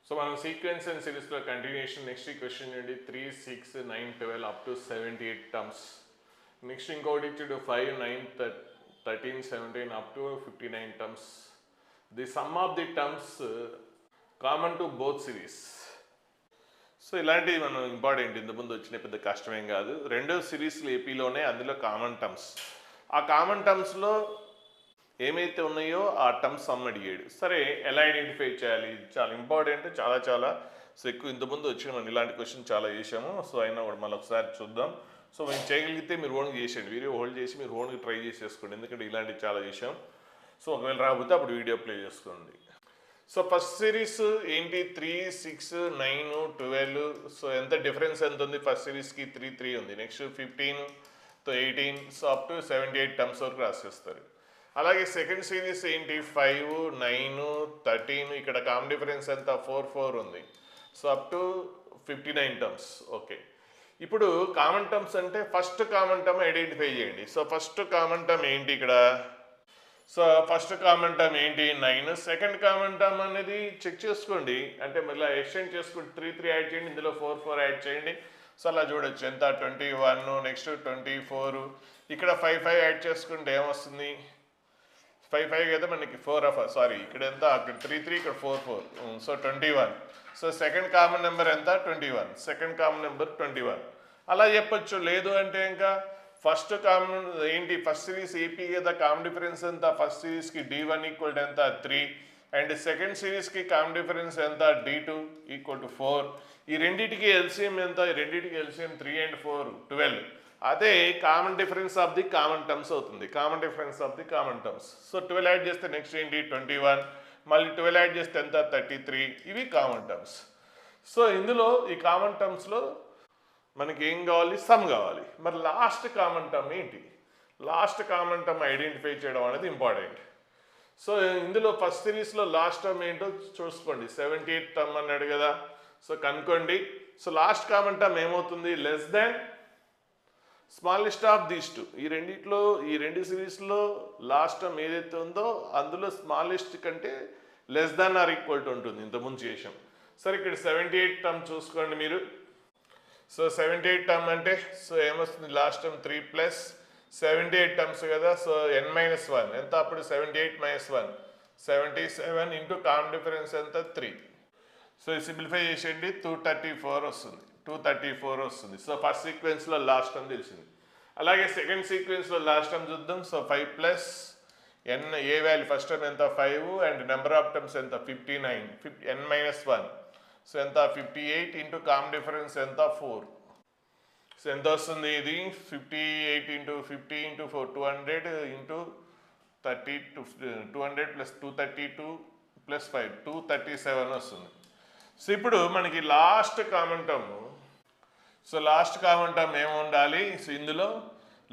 So మనం sequence and సిరీస్లో continuation next question అండి 3, 6, 9, 12 అప్ టు 78 టర్మ్స్. నెక్స్ట్ ఇంకోటి ఇచ్చాడు 5, 9, 13, 17 up to 59 terms. The some of the terms common to both series. So ఇలాంటివి మనం important, ఇంతకుముందు వచ్చిన పెద్ద కష్టమేం కాదు. రెండో సిరీస్లు ఏపీలోనే, అందులో కామన్ టర్మ్స్. ఆ కామన్ టర్మ్స్లో ఏమైతే ఉన్నాయో ఆ టర్మ్స్ సమ్ అడిగాడు. సరే ఎలా ఐడెంటిఫై చేయాలి, చాలా ఇంపార్టెంట్, చాలా సో ఎక్కువ ఇంతకుముందు వచ్చిన మనం ఇలాంటి క్వశ్చన్ చాలా చేసాము. సో అయినా కూడా మళ్ళీ ఒకసారి చూద్దాం. సో మేము చేయగలిగితే మీరు ఓన్గా చేసేయండి, వీడియో హోల్డ్ చేసి మీరు ఓన్గా ట్రై చేసేసుకోండి, ఎందుకంటే ఇలాంటివి చాలా చేసాం. సో ఒకవేళ రాకపోతే అప్పుడు వీడియో ప్లే చేసుకోండి. సో ఫస్ట్ సిరీస్ ఏంటి, 3, 6, 9, 12. సో ఎంత డిఫరెన్స్ ఎంత ఉంది, ఫస్ట్ సిరీస్కి 3 ఉంది. నెక్స్ట్ 15 తో 18, సో అప్ టు 78 టర్మ్స్ వరకు రాసేస్తారు. అలాగే సెకండ్ సిరీస్ ఏంటి, 5, 9, 13. ఇక్కడ కామన్ డిఫరెన్స్ ఎంత, 4 ఉంది. So up to 59 terms. Okay, ఇప్పుడు కామన్ టర్మ్స్ అంటే ఫస్ట్ కామన్ టర్మ్ ఐడెంటిఫై చేయండి. సో ఫస్ట్ కామన్ టర్మ్ ఏంటి ఇక్కడ, సో ఫస్ట్ కామన్ టర్మ్ ఏంటి 9. సెకండ్ కామన్ టర్మ్ అనేది చెక్ చేసుకోండి, అంటే మళ్ళీ ఎక్స్టెండ్ చేసుకోండి. 3 యాడ్ చేయండి, ఇందులో 4 యాడ్ చేయండి. సో అలా చూడొచ్చు ఎంత, 21. నెక్స్ట్ 24. ఇక్కడ 5 యాడ్ చేసుకుంటే ఏమొస్తుంది, 5 కదా మనకి 4 ఇక్కడ ఎంత, అక్కడ 3 ఇక్కడ 4. So 21. So second common number ఎంత, 21. సెకండ్ కామన్ నెంబర్ 21 అలా చెప్పొచ్చు. లేదు అంటే ఇంకా ఫస్ట్ కామన్ ఏంటి, ఫస్ట్ సిరీస్ ఏపీ కదా, కామన్ డిఫరెన్స్ ఎంత, ఫస్ట్ సిరీస్కి D1 ఈక్వల్ ఎంత 3, అండ్ సెకండ్ సిరీస్కి కామన్ డిఫరెన్స్ ఎంత, D2 ఈక్వల్ టు 4. ఈ రెండింటికి ఎల్సిఎం ఎంత, ఈ రెండింటికి ఎల్సిఎం 3 and 4 12. అదే common difference of the common terms అవుతుంది, common difference of the common terms. So 12 add చేస్తే నెక్స్ట్ ఏంటి 21, మళ్ళీ 12 యాడ్ చేస్తే ఎంత 33. ఇవి కామన్ టర్మ్స్. సో ఇందులో ఈ కామన్ టర్మ్స్లో మనకి ఏం కావాలి, సమ్ కావాలి. మరి లాస్ట్ కామన్ టర్మ్ ఏంటి, లాస్ట్ కామన్ టర్మ్ ఐడెంటిఫై చేయడం అనేది ఇంపార్టెంట్. సో ఇందులో ఫస్ట్ సిరీస్లో లాస్ట్ టర్మ్ ఏంటో చూసుకోండి, 78 టర్మ్ అన్నాడు కదా. సో కనుక్కోండి. సో లాస్ట్ కామన్ టర్మ్ ఏమవుతుంది, less than smallest of these two. ఈ రెండు సిరీస్లో లాస్ట్ టర్మ్ ఏదైతే ఉందో అందులో స్మాలెస్ట్ కంటే less than or equal to ఉంటుంది, ఇంతకుముందు చేసాం. సరే ఇక్కడ 78 టర్మ్ చూసుకోండి మీరు. సో 78 టర్మ్ అంటే సో ఏమొస్తుంది, లాస్ట్ టర్మ్ 3 ప్లస్ 78 టర్మ్స్ కదా. సో n-1 ఎంత, అప్పుడు 78 - 1 77 ఇంటూ కామన్ డిఫరెన్స్ ఎంత 3. సో సింప్లిఫై చేసేయండి, 234 వస్తుంది. సో ఫస్ట్ సీక్వెన్స్లో లాస్ట్ టర్మ్ తెలిసింది. అలాగే సెకండ్ సీక్వెన్స్లో లాస్ట్ టర్మ్ చూద్దాం. సో 5 ప్లస్ n, ఏ వాల్యూ ఫస్ట్ టర్మ్ ఎంత 5, అండ్ నెంబర్ ఆఫ్ టర్మ్స్ ఎంత 59, n-1. సో ఎంత 58 ఇంటూ కామన్ డిఫరెన్స్ ఎంత 4. సో ఎంత వస్తుంది, ఇది 58 into 50 into 4 200 into 32 200 plus 232 plus 5 237 వస్తుంది. సో ఇప్పుడు మనకి last common term, so last common term ఏమి ఉండాలి, సో ఇందులో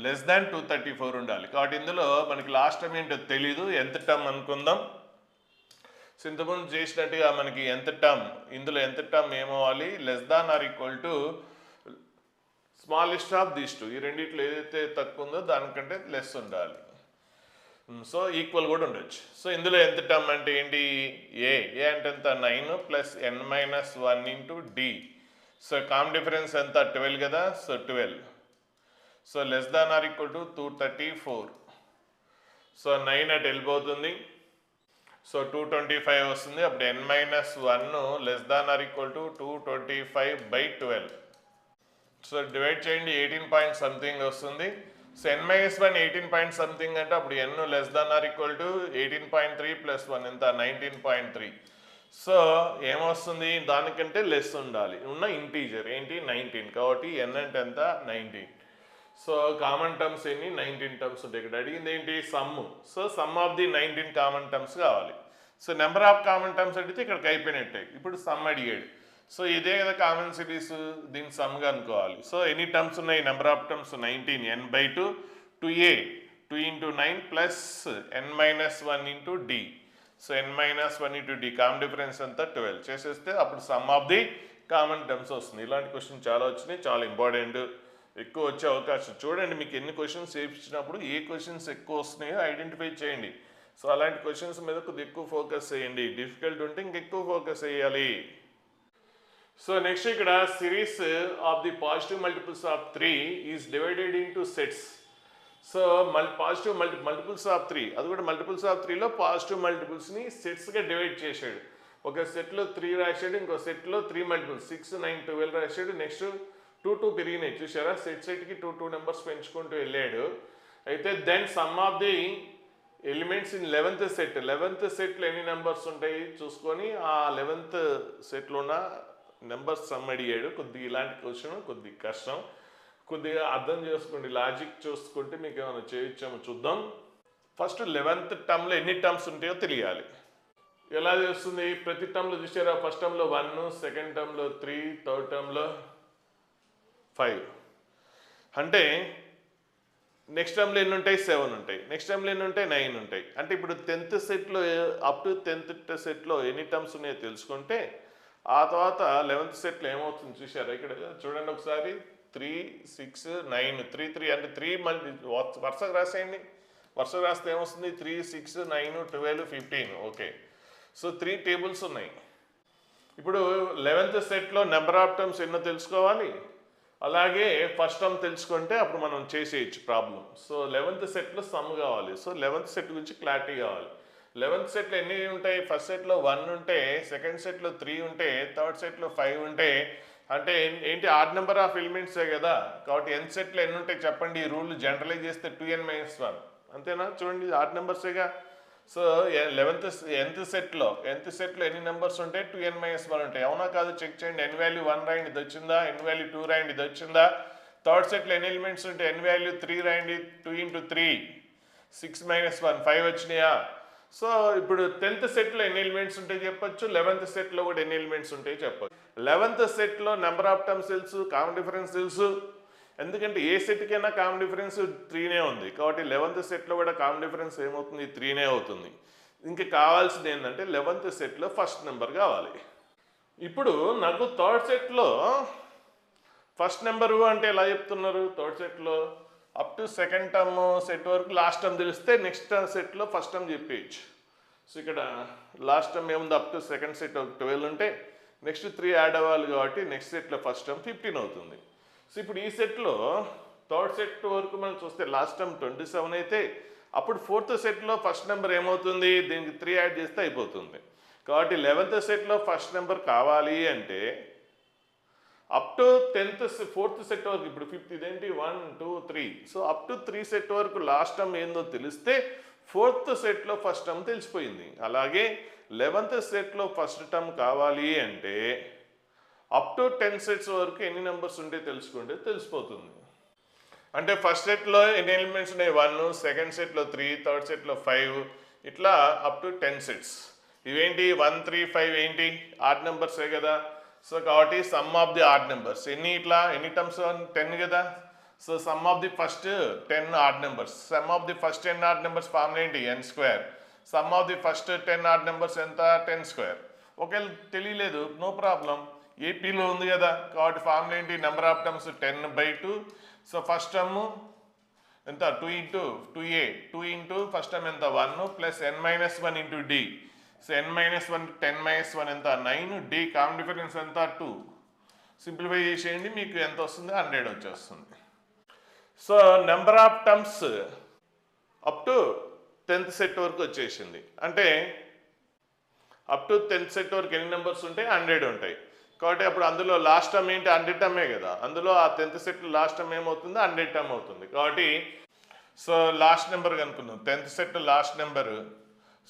లెస్ దాన్ 234 ఉండాలి. కాబట్టి ఇందులో మనకి లాస్ట్ టర్మ్ ఏంటో తెలీదు, ఎంత టర్మ్ అనుకుందాం. సో ఇంతకుముందు చేసినట్టుగా మనకి ఇందులో ఎంత టర్మ్ ఏమవ్వాలి, less than or equal to smallest of these two. ఈ రెండిట్లో ఏదైతే తక్కువ ఉందో దానికంటే లెస్ ఉండాలి. సో ఈక్వల్ కూడా ఉండొచ్చు. సో ఇందులో ఎంత టర్మ్ అంటే ఏంటి, ఏ అంటే ఎంత 9 plus n-1 into D. So common difference ఎంత 12 కదా. So 12. So less than or equal to 234. So 9 అటు వెళ్ళిపోతుంది. సో 225 వస్తుంది. అప్పుడు n-1 less than or equal to 225/12. So divide చేయండి, 18 పాయింట్ సంథింగ్ వస్తుంది. సో n-1 18 పాయింట్ సంథింగ్ అంటే అప్పుడు n less than or equal to 18.3 plus 1 ఎంత 19.3. సో ఏమొస్తుంది, దానికంటే లెస్ ఉండాలి. ఉన్న ఇంటీజర్ ఏంటి 19, కాబట్టి n అంటే ఎంత 19. సో కామన్ టర్మ్స్ ఎన్ని 19 టర్మ్స్ ఉంటాయి. ఇక్కడ అడిగింది ఏంటి sum. So sum of the 19 common terms కావాలి. So number of common terms అడిగితే ఇక్కడికి అయిపోయినట్టే. ఇప్పుడు సమ్ అడిగాడు. సో ఇదే కదా కామన్ సిరీస్, దీన్ని సమ్గా అనుకోవాలి. సో ఎన్ని టర్మ్స్ ఉన్నాయి, number of terms 19, n/2 2a 2 into 9 plus n-1 into D. So n-1 into D common difference అంతా 12 చేసేస్తే అప్పుడు some of the common terms వస్తుంది. ఇలాంటి క్వశ్చన్ చాలా వచ్చినాయి, చాలా ఇంపార్టెంట్, ఎక్కువ వచ్చే అవకాశం. చూడండి మీకు ఎన్ని క్వశ్చన్స్ వేయించినప్పుడు ఏ క్వశ్చన్స్ ఎక్కువ వస్తున్నాయో ఐడెంటిఫై చేయండి. సో అలాంటి క్వశ్చన్స్ మీద కొద్దిగా ఎక్కువ ఫోకస్ చేయండి. డిఫికల్ట్ ఉంటే ఇంకెక్కువ ఫోకస్ చేయాలి. సో నెక్స్ట్ ఇక్కడ series of the positive multiples of 3 is divided into sets. So positive multiples of 3, అది కూడా మల్టిపుల్స్ ఆఫ్ 3లో పాజిటివ్ మల్టిపుల్స్ని సెట్స్గా డివైడ్ చేశాడు. ఒక సెట్లో 3 రాశాడు, ఇంకో సెట్లో 3 మల్టిపుల్స్ 6, 9, 12 రాశాడు. నెక్స్ట్ 2 పెరిగినాయి చూసారా, సెట్కి 2 నెంబర్స్ పెంచుకుంటూ వెళ్ళాడు. అయితే then some of the elements in 11th set, 11th సెట్లో ఎన్ని నెంబర్స్ ఉంటాయి చూసుకొని ఆ 11th సెట్లో ఉన్న నెంబర్స్ సమ్ అడిగాడు. కొద్దిగా ఇలాంటి క్వశ్చన్ కొద్దిగా కష్టం, కొద్దిగా అర్థం చేసుకోండి, లాజిక్ చూసుకుంటే మీకు ఏమైనా చేయొచ్చామో చూద్దాం. ఫస్ట్ 11th టర్మ్లో ఎన్ని టర్మ్స్ ఉంటాయో తెలియాలి. ఎలా చేస్తుంది, ప్రతి టర్మ్లో చూసారా, ఫస్ట్ టర్మ్లో 1, సెకండ్ టర్మ్లో 3, థర్డ్ టర్మ్లో 5. అంటే నెక్స్ట్ టర్మ్లో ఎన్ని ఉంటాయి, 7 ఉంటాయి. నెక్స్ట్ టర్మ్లో ఎన్ని ఉంటాయి, 9 ఉంటాయి. అంటే ఇప్పుడు 10th సెట్లో అప్ టు 10th సెట్లో ఎన్ని టర్మ్స్ ఉన్నాయో తెలుసుకుంటే ఆ తర్వాత 11th సెట్లో ఏమవుతుంది చూసారా, ఇక్కడ చూడండి ఒకసారి 3, 6, 9, 3, 3 అంటే 3 మళ్ళీ వరుసగా రాసేయండి. వరుసగా రాస్తే ఏమొస్తుంది, 3, 6, 9, 12, 15. ఓకే, సో 3 టేబుల్స్ ఉన్నాయి. ఇప్పుడు 11th సెట్లో నెంబర్ ఆఫ్ టర్మ్స్ ఎన్నో తెలుసుకోవాలి, అలాగే ఫస్ట్ టర్మ్ తెలుసుకుంటే అప్పుడు మనం చేసేయచ్చు ప్రాబ్లం. సో 11th సెట్లో సమ్ కావాలి. సో 11th సెట్ గురించి క్లారిటీ కావాలి. 11th సెట్లో ఎన్ని ఉంటాయి, ఫస్ట్ సెట్లో 1 ఉంటే, సెకండ్ సెట్లో 3 ఉంటే, థర్డ్ సెట్లో 5 ఉంటే, అంటే ఏంటి ఆడ్ నెంబర్ ఆఫ్ ఎలిమెంట్సే కదా. కాబట్టి n సెట్లో ఎన్ని ఉంటాయి చెప్పండి, ఈ రూల్ జనరలైజ్ చేస్తే 2n-1 అంతేనా. చూడండి ఆడ్ నెంబర్సేగా. సో 11th సెట్లో ఎన్ని నెంబర్స్ ఉంటాయి, 2n-1 ఉంటాయి. అవునా కాదు చెక్ చేయండి. n వాల్యూ 1 రాయండి, ఇది వచ్చిందా, n వాల్యూ 2 రాయండి, ఇది వచ్చిందా. థర్డ్ సెట్లో ఎన్ని ఎలిమెంట్స్ ఉంటాయి, n వాల్యూ 3 రాయండి, 2 × 3 6-1 5 వచ్చినాయా. సో ఇప్పుడు 10th సెట్లో ఎన్ని ఎలిమెంట్స్ ఉంటాయి చెప్పొచ్చు, 11th సెట్లో కూడా ఎన్ని ఎలిమెంట్స్ ఉంటాయి చెప్పొచ్చు. 11th సెట్లో నెంబర్ ఆఫ్ టర్మ్స్ తెలుసు, కామన్ డిఫరెన్స్ తెలుసు. ఎందుకంటే ఏ సెట్కైనా కామన్ డిఫరెన్స్ 3నే ఉంది. కాబట్టి 11th సెట్లో కూడా కామన్ డిఫరెన్స్ ఏమవుతుంది, 3నే అవుతుంది. ఇంకా కావాల్సింది ఏంటంటే 11th సెట్లో ఫస్ట్ నెంబర్ కావాలి. ఇప్పుడు నాకు థర్డ్ సెట్లో ఫస్ట్ నెంబరు అంటే ఎలా చెప్తున్నారు, థర్డ్ సెట్లో up to second term set వరకు లాస్ట్ టర్మ్ తెలిస్తే నెక్స్ట్ సెట్లో ఫస్ట్ టర్మ్ చెప్పేయచ్చు. సో ఇక్కడ లాస్ట్ టర్మ్ ఏముంది, అప్ టు సెకండ్ సెట్ 12 ఉంటే నెక్స్ట్ 3 యాడ్ అవ్వాలి కాబట్టి నెక్స్ట్ సెట్లో ఫస్ట్ టర్మ్ 15 అవుతుంది. సో ఇప్పుడు ఈ సెట్లో థర్డ్ సెట్ వరకు మనం చూస్తే లాస్ట్ టర్మ్ 27 అయితే అప్పుడు 4th సెట్లో ఫస్ట్ నెంబర్ ఏమవుతుంది, దీనికి 3 యాడ్ చేస్తే అయిపోతుంది. కాబట్టి 11th సెట్లో ఫస్ట్ నెంబర్ కావాలి అంటే అప్ టు 4th సెట్ వరకు, ఇప్పుడు 5th ఇదేంటి 1, 2, 3, సో అప్ టు 3 సెట్ వరకు లాస్ట్ టర్మ్ ఏందో తెలిస్తే 4th సెట్లో ఫస్ట్ టర్మ్ తెలిసిపోయింది. అలాగే 11th సెట్లో ఫస్ట్ టర్మ్ కావాలి అంటే అప్ టు 10 సెట్స్ వరకు ఎన్ని నెంబర్స్ ఉంటే తెలుసుకుంటే తెలిసిపోతుంది. అంటే ఫస్ట్ సెట్లో ఎన్ని ఎలిమెంట్స్ ఉన్నాయి, 1, సెకండ్ సెట్లో 3, థర్డ్ సెట్లో 5, ఇట్లా అప్ టు 10 సెట్స్. ఇవేంటి 1, 3, 5 ఏంటి ఆడ్ నెంబర్సే కదా. సో కాబట్టి some of the odd numbers ఎన్ని టర్మ్స్ 10 కదా. So sum of the first 10 odd numbers, some of the first 10 odd numbers formula ఏంటి, n². Some of the first 10 odd numbers ఎంత, 10². ఒకవేళ తెలియలేదు నో ప్రాబ్లం, ఏపీలో ఉంది కదా కాబట్టి ఫార్ములా ఏంటి, number of terms 10/2. So first term ఎంత 2 × 2a, 2 ఇంటూ ఫస్ట్ టర్మ్ ఎంత 1 plus n-1 into d. So n-1 10-1 ఎంత 9, d కామన్ డిఫరెన్స్ ఎంత 2. సింప్లిఫై చేసేయండి, మీకు ఎంత వస్తుంది, 100 వచ్చేస్తుంది. So number of terms up to 10th set వరకు వచ్చేసింది. అంటే అప్ టు 10th సెట్ వరకు ఎన్ని నెంబర్స్ ఉంటాయి, 100 ఉంటాయి. కాబట్టి అప్పుడు అందులో లాస్ట్ టర్మ్ ఏంటి, 100 టర్మే కదా. అందులో ఆ 10th సెట్లో లాస్ట్ టర్మ్ ఏమవుతుంది, 100 టర్మ్ అవుతుంది. కాబట్టి సో లాస్ట్ నెంబర్ కనుక్కున్నాం, 10th set last number.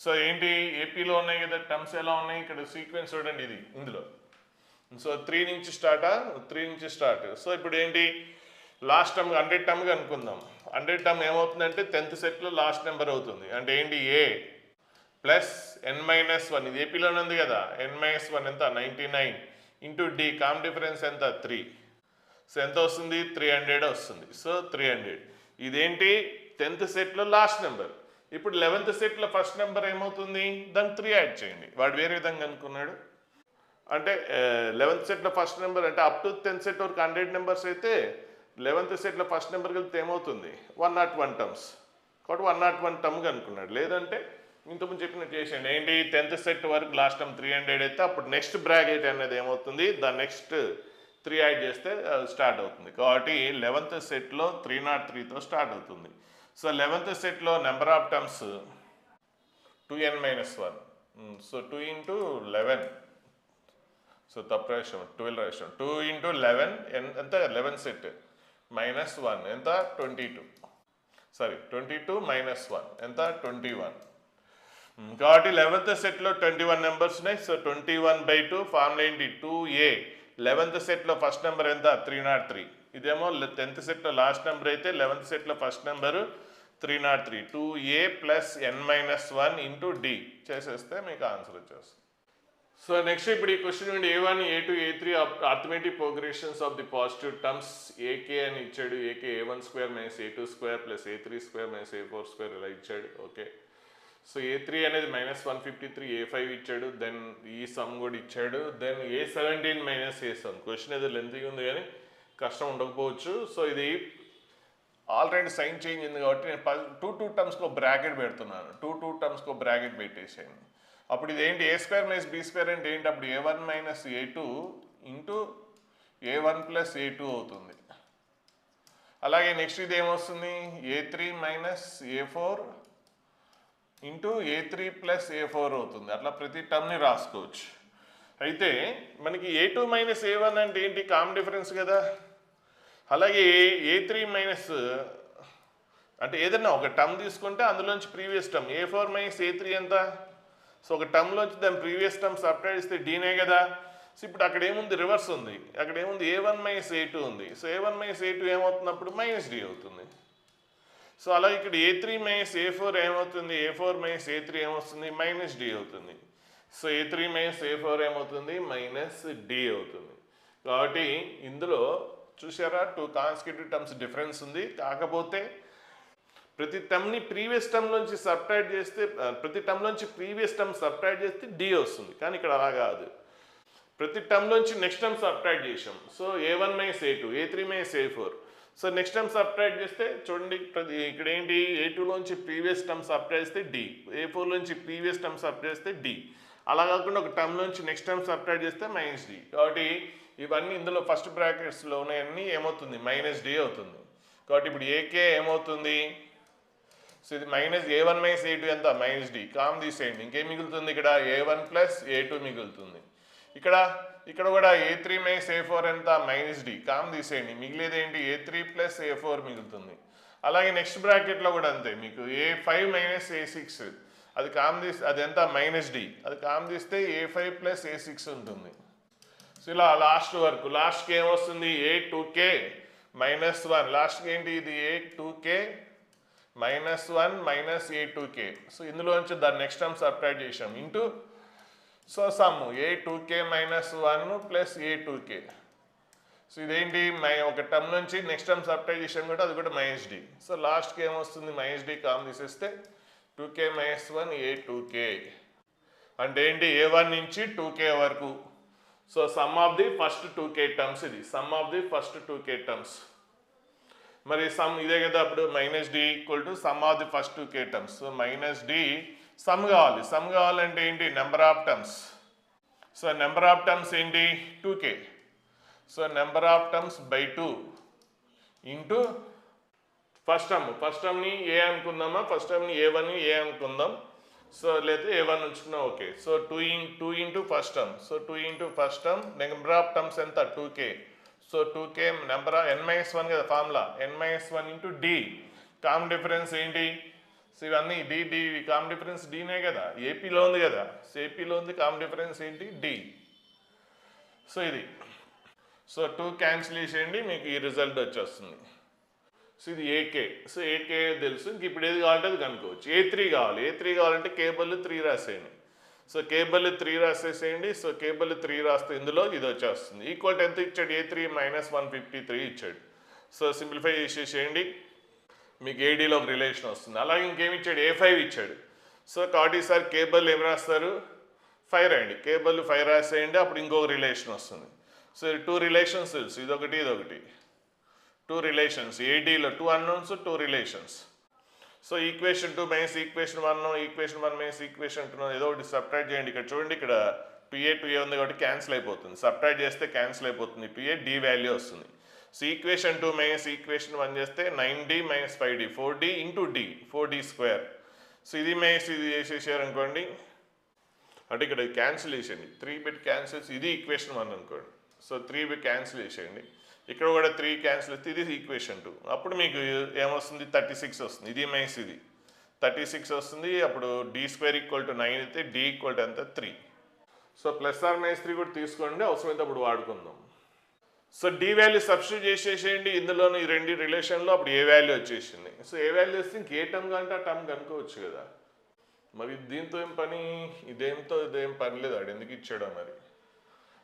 So ఏంటి ఏపీలో ఉన్నాయి కదా టర్మ్స్, ఎలా ఉన్నాయి ఇక్కడ సీక్వెన్స్ చూడండి, ఇది ఇందులో. సో 3 నుంచి స్టార్ట్. సో ఇప్పుడు ఏంటి లాస్ట్ టర్మ్ 100 టర్మ్ కనుక్కుందాం. 100 టర్మ్ ఏమవుతుందంటే 10th సెట్లో లాస్ట్ నెంబర్ అవుతుంది. అంటే ఏంటి a ప్లస్ n-1, ఇది ఏపీలోనే ఉంది కదా, n-1 ఎంత 99 ఇంటూ d కామన్ డిఫరెన్స్ ఎంత 3. సో ఎంత వస్తుంది, 300 వస్తుంది. సో 300 ఇదేంటి 10th సెట్లో లాస్ట్ నెంబర్. ఇప్పుడు 11th సెట్లో ఫస్ట్ నెంబర్ ఏమవుతుంది, దాన్ని 3 యాడ్ చేయండి. వాడు వేరే విధంగా అనుకున్నాడు. అంటే 11th సెట్లో ఫస్ట్ నెంబర్ అంటే అప్ టు 10th సెట్ వరకు 100 నెంబర్స్ అయితే 11th సెట్లో ఫస్ట్ నెంబర్ కలిపితే ఏమవుతుంది, 101 టర్మ్స్. కాబట్టి 101 టర్మ్ అనుకున్నాడు. లేదంటే ఇంతకుముందు చెప్పినట్టు చేసేయండి. ఏంటి 10th సెట్ వరకు లాస్ట్ టైం 300 అయితే అప్పుడు నెక్స్ట్ బ్రాకెట్ అనేది ఏమవుతుంది, దాని నెక్స్ట్ 3 యాడ్ చేస్తే స్టార్ట్ అవుతుంది. కాబట్టి 11th సెట్లో 303తో స్టార్ట్ అవుతుంది. సో 11th సెట్లో number of terms 2n-1. So 2 into 11. So తప్పు రాసాం, 12 రాసాం. 2 into 11 ఎంత, 11 సెట్ -1 ఎంత, 22. సారీ 22 -1 ఎంత, 21. కాబట్టి 11th సెట్లో 21 నెంబర్స్ ఉన్నాయి. సో 21/2 ఫార్ములా ఏంటి, 2a. 11th సెట్లో ఫస్ట్ నెంబర్ ఎంత, 303. ఇదేమో 10th సెట్లో లాస్ట్ నెంబర్ అయితే 11th సెట్లో first number 303. 2a + n-1 into d చేసేస్తే మీకు ఆన్సర్ వచ్చేస్తుంది. సో నెక్స్ట్ ఇప్పుడు ఈ క్వశ్చన్ నుండి A1, A2, A3 arithmetic progressions of the positive terms AK అని ఇచ్చాడు. AK A1² - A2² + A3² - A4² ఇలా ఇచ్చాడు. ఓకే. సో A3 అనేది -153, A5 ఇచ్చాడు, దెన్ ఈ సమ్ కూడా ఇచ్చాడు, దెన్ A17 - A7. క్వశ్చన్ ఏదో లెంతీగా ఉంది కానీ కష్టం ఉండకపోవచ్చు. సో ఇది ఆల్రెడీ సైన్ చేంజ్ ఉంది కాబట్టి నేను 2 టర్మ్స్కి ఒక బ్రాకెట్ పెడుతున్నాను. 2 టర్మ్స్కి ఒక బ్రాకెట్ పెట్టేసాను. అప్పుడు ఇది ఏంటి, A² - B² అంటే ఏంటి, అప్పుడు A1 - A2 into A1 + A2 అవుతుంది. అలాగే నెక్స్ట్ ఇది ఏమొస్తుంది, A3 - A4 into A3 + A4 అవుతుంది. అట్లా ప్రతి టర్మ్ని రాసుకోవచ్చు. అయితే మనకి A2 - A1 అంటే ఏంటి, కామన్ డిఫరెన్స్ కదా. అలాగే A3 అంటే ఏదైనా ఒక టర్మ్ తీసుకుంటే అందులోంచి ప్రీవియస్ టర్మ్ A4 - A3 ఎంత. సో ఒక టర్మ్లోంచి దాని ప్రీవియస్ టర్మ్ సబ్ట్రాక్ట్ చేస్తే డీనే కదా. సో ఇప్పుడు అక్కడ ఏముంది, రివర్స్ ఉంది. అక్కడ ఏముంది, A1 - A2 ఉంది. సో A1 - A2 ఏమవుతున్నప్పుడు -d అవుతుంది. సో అలాగే ఇక్కడ A3 - A4 ఏమవుతుంది, A4 - A3 ఏమవుతుంది, -d అవుతుంది. సో A3 - A4 ఏమవుతుంది, -d అవుతుంది. కాబట్టి ఇందులో చూసారా 2 కాన్సిక్యూటివ్ టర్మ్స్ డిఫరెన్స్ ఉంది. కాకపోతే ప్రతి టర్మ్ని ప్రీవియస్ టర్మ్లోంచి సబ్ట్రాక్ట్ చేస్తే, ప్రతి టర్మ్లోంచి ప్రీవియస్ టర్మ్ సబ్ట్రాక్ట్ చేస్తే d వస్తుంది. కానీ ఇక్కడ అలా కాదు, ప్రతి టర్మ్లోంచి నెక్స్ట్ టర్మ్ సబ్ట్రాక్ట్ చేసాం. So A1 - A2, A3 - A4. So next term subtract చేస్తే చూడండి, ఇక్కడ ఏంటి, A2లోంచి ప్రీవియస్ టర్మ్ సబ్ట్రాక్ట్ చేస్తే d, A4లోంచి ప్రీవియస్ టర్మ్ సబ్ట్రాక్ట్ చేస్తే d. అలా కాకుండా ఒక టర్మ్లోంచి నెక్స్ట్ టర్మ్ సబ్ట్రాక్ట్ చేస్తే -d. కాబట్టి ఇవన్నీ ఇందులో ఫస్ట్ బ్రాకెట్స్లో ఉన్నాయన్నీ ఏమవుతుంది, -d అవుతుంది. కాబట్టి ఇప్పుడు ఏకే ఏమవుతుంది, సో ఇది A1 - A2 ఎంత, -d. కామ్ తీసేయండి, ఇంకేం మిగులుతుంది ఇక్కడ, A1 + A2 మిగులుతుంది. ఇక్కడ కూడా A3 - A4 ఎంత, -d. కామ్ తీసేయండి, మిగిలేది ఏంటి, A3 + A4 మిగులుతుంది. అలాగే నెక్స్ట్ బ్రాకెట్లో కూడా అంతే, మీకు A5 - A6 అది కామ్ తీస్తే అది ఎంత, -d. అది కామ్ తీస్తే A5 + A6 ఉంటుంది. సో ఇలా లాస్ట్ వరకు, లాస్ట్కి ఏమొస్తుంది, A2k -1. లాస్ట్కి ఏంటి, ఇది A2k -1 - A2k. సో ఇందులోంచి దాన్ని నెక్స్ట్ టర్మ్ సబ్ట్రాక్ట్ చేసాం into, so some A2k - 1 + A2k. So ఇదేంటి, ఒక టర్మ్ నుంచి నెక్స్ట్ టర్మ్ సబ్ట్రాక్ట్ చేసాం కూడా, అది కూడా -d. సో లాస్ట్కి ఏమొస్తుంది, -d కామ్ తీసేస్తే 2k - 1 A2k అంటే ఏంటి, A1 నుంచి 2k వరకు. So sum of the first 2k terms, ఇది sum of the first 2k terms. మరి సమ్ ఇదే కదా, అప్పుడు -d = sum of the first 2k terms. So -d sum కావాలి. సమ్ కావాలంటే ఏంటి, number of terms. So number of terms ఏంటి, 2k. So number of terms /2 into first టర్మ్ని A అనుకుందామా, ఫస్ట్ టర్మ్ని A1 ఏ అనుకుందాం. సో లేదా A1 ఉంచుకున్నా okay. So 2 into first term. So 2 into first term, number of terms ఎంత, 2k. So 2k number n-1 కదా formula, n-1 into d. Common difference ఏంటి, సో ఇవన్నీ d కామన్ డిఫరెన్స్ dనే కదా, ఏపీలో ఉంది కదా. సో ఏపీలో ఉంది, కామన్ డిఫరెన్స్ ఏంటి, d. సో ఇది, సో 2 క్యాన్సిల్ చేసేయండి, మీకు ఈ రిజల్ట్ వచ్చేస్తుంది. సో ఇది ఏకే. సో ఏకే తెలుసు, ఇంక ఇప్పుడు ఏది కావాలంటే అది కనుక్కోవచ్చు. A3 కావాలి. A3 కావాలంటే k/3 రాసేయండి. So k/3 రాసేసేయండి. So k/3 రాస్తే ఇందులో ఇది వచ్చేస్తుంది. ఈక్వల్ ఎంత ఇచ్చాడు, A3 -153 ఇచ్చాడు. సో సింప్లిఫై చేసేసేయండి, మీకు ADలో ఒక రిలేషన్ వస్తుంది. అలాగే ఇంకేమి ఇచ్చాడు, A5 ఇచ్చాడు. సో కాబట్టి ఈసారి k/, ఏం రాస్తారు, 5 రాయండి. k/5 రాసేయండి, అప్పుడు ఇంకొక రిలేషన్ వస్తుంది. సో 2 రిలేషన్స్ తెలుసు, ఇదొకటి 2 రిలేషన్స్. ADలో 2 unknowns, 2 relations. So equation 2 minus equation 1, equation 1 minus equation 2 ఏదో ఒకటి సబ్ట్రాక్ట్ చేయండి. ఇక్కడ చూడండి, ఇక్కడ 2a ఉంది కాబట్టి క్యాన్సిల్ అయిపోతుంది. సబ్ట్రాక్ట్ చేస్తే క్యాన్సిల్ అయిపోతుంది. 2a d వాల్యూ వస్తుంది. సో ఈక్వేషన్ 2 మైనస్ ఈక్వేషన్ 1 చేస్తే 9d minus 5d 4d into d 4d square. So ఇది మైనస్ ఇది చేసేసారు అనుకోండి, అంటే ఇక్కడ క్యాన్సిల్ చేసేయండి. 3 బిట్ క్యాన్సిల్స్, ఇది ఈక్వేషన్ 1 అనుకోండి. సో 3 బిట్ క్యాన్సిల్ చేసేయండి. ఇక్కడ కూడా 3 క్యాన్సిల్ అయితే ఇది ఈక్వేషన్ 2. అప్పుడు మీకు ఏమొస్తుంది? 36 వస్తుంది. ఇది మైనస్ ఇది 36 వస్తుంది. అప్పుడు d స్క్వేర్ ఈక్వల్ టు 9 అయితే d ఈక్వల్ టు ఎంత? 3. సో ప్లస్ ఆర్ మైనస్ 3 కూడా తీసుకోండి, అవసరమైతే అప్పుడు వాడుకుందాం. సో d వాల్యూ సబ్స్టిట్యూట్ చేసేసేయండి ఇందులోని, ఈ రెండు రిలేషన్లో. అప్పుడు ఏ వాల్యూ వచ్చేసింది. సో ఏ వాల్యూ వస్తే ఇంకే టర్మ్ కంటే ఆ టర్మ్ కనుక్కోవచ్చు కదా. మరి దీంతో ఏం పని, ఇదేంతో ఇదేం పని లేదు. వాడు ఎందుకు ఇచ్చాడో మరి.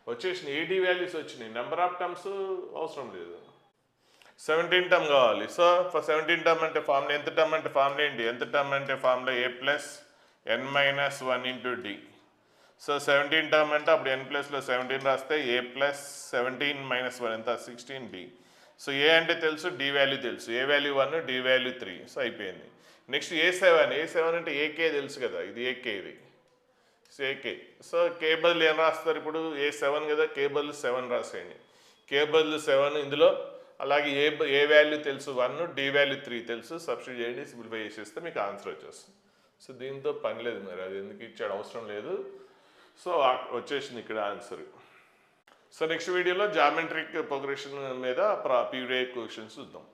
వచ్చేసినాయి, ఏడీ వాల్యూస్ వచ్చినాయి. నెంబర్ ఆఫ్ టర్మ్స్ అవసరం లేదు. 17 టర్మ్ కావాలి. సో ఫర్ 17 టర్మ్ అంటే ఫార్ములా, ఎంత టర్మ్ అంటే ఫార్ములా ఏంటి? ఎంత టర్మ్ అంటే formula a plus n minus 1 into d. So 17 term అంటే అప్పుడు n ప్లస్లో 17 రాస్తే a ప్లస్ 17 మైనస్ 1 ఎంత? 16d. సో ఏ అంటే తెలుసు, d వాల్యూ తెలుసు. ఏ వాల్యూ 1, d వాల్యూ 3. సో అయిపోయింది. నెక్స్ట్ a7 అంటే ఏకే తెలుసు కదా, ఇది ఏకే, ఇది సో ఏకే. సో కే బదులు ఏం రాస్తారు ఇప్పుడు? a7 కదా, కే బదులు 7 రాసేయండి. కే బదులు 7 ఇందులో. అలాగే ఏ వాల్యూ తెలుసు 1, d వాల్యూ 3 తెలుసు. సబ్స్టిట్యూట్ చేయండి, సింప్లిఫై చేసేస్తే మీకు ఆన్సర్ వచ్చేస్తుంది. సో దీంతో పని లేదు, మరి అది ఎందుకు ఇచ్చాడు అవసరం లేదు. సో వచ్చేసింది ఇక్కడ ఆన్సర్. సో నెక్స్ట్ వీడియోలో జామెట్రిక్ ప్రోగ్రెషన్ మీద ప్యూరే క్వశ్చన్స్ చూద్దాం.